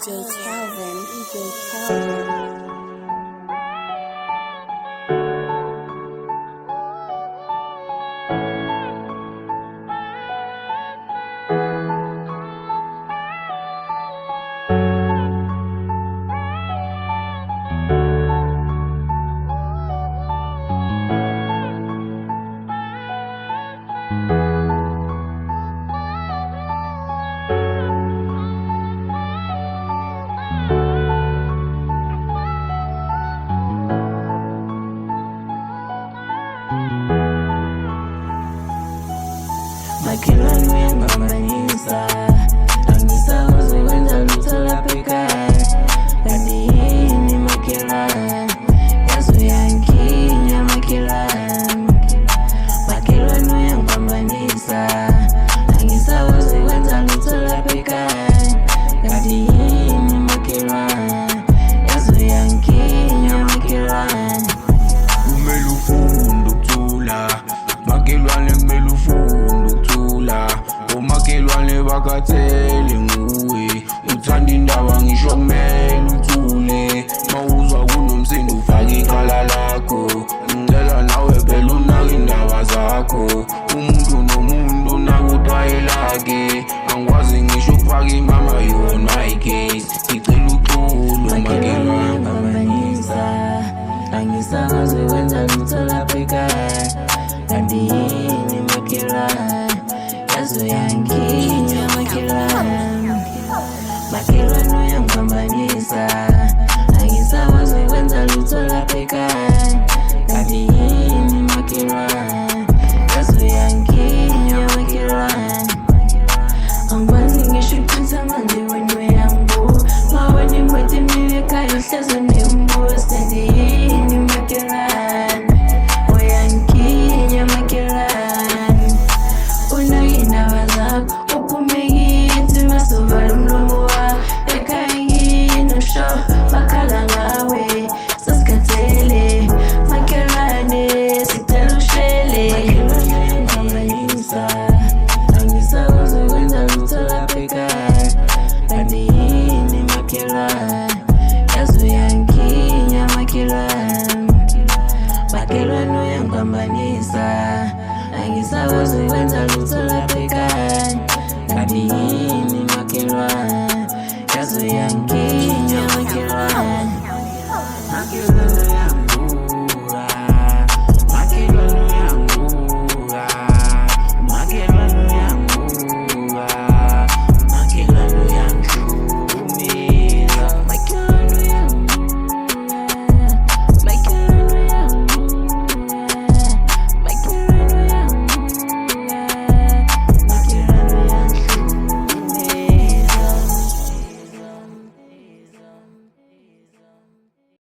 DJ Calvin. Makhelwane uyangibambanisa, angisakwazi ukwenza lutho lapha ekhaya. Kanti yini makhelwane, yaze uyangikinya makhelwane. Makhelwane uyangibambanisa, angisakwazi ukwenza lutho lapha ekhaya. Kanti yini makhelwane, yaze uyangikinya makhelwane. Kumele ufunde ukuthula, makhelwane kumele ufunde ukuthula. Omakhelwane bakathele nguwe, uthanda indaba ngisho kumele uthule. Mawuzwa kunomsindo ufake ikhala lakho, ngicela nawe phela unake indaba zakho. Umuntu nomuntu unake udwaye lakhe, angikwazi ngisho ukufaka imama you my case. Ngicela uxolo makhelwane. Angisakwazi ukwenza lutho lapha ekhaya. Kanti yini makhelwane, yaze uyangikinya makhelwane. Makhelwane uyangibambanisa, angisakwazi ukwenza lutho lapha ekhaya. Kanti yini makhelwane, yaze uyangikinya makhelwane. Angikwazi ngisho ukuchitha manje wena uyangibuka, mawena ingwede mina ekhaya uhlezi unembuzo. Kanti yini makhelwane, uyangikinya makhelwane. Unake indaba zakho, uphume kithi masuvala umlomo wakho. Ekhaya yini usho bakhala ngawe, sasikhathele makhelwane, sicela ushele. Makhelwane uyangibambanisa, angisakwazi ukwenza lutho lapha ekhaya. Kanti yini makhelwane, yaze uyangikinya makhelwane. Makhelwane uyangibambanisa, angisakwazi ukwenza lutho lapha ekhaya. Kanti yini makhelwane.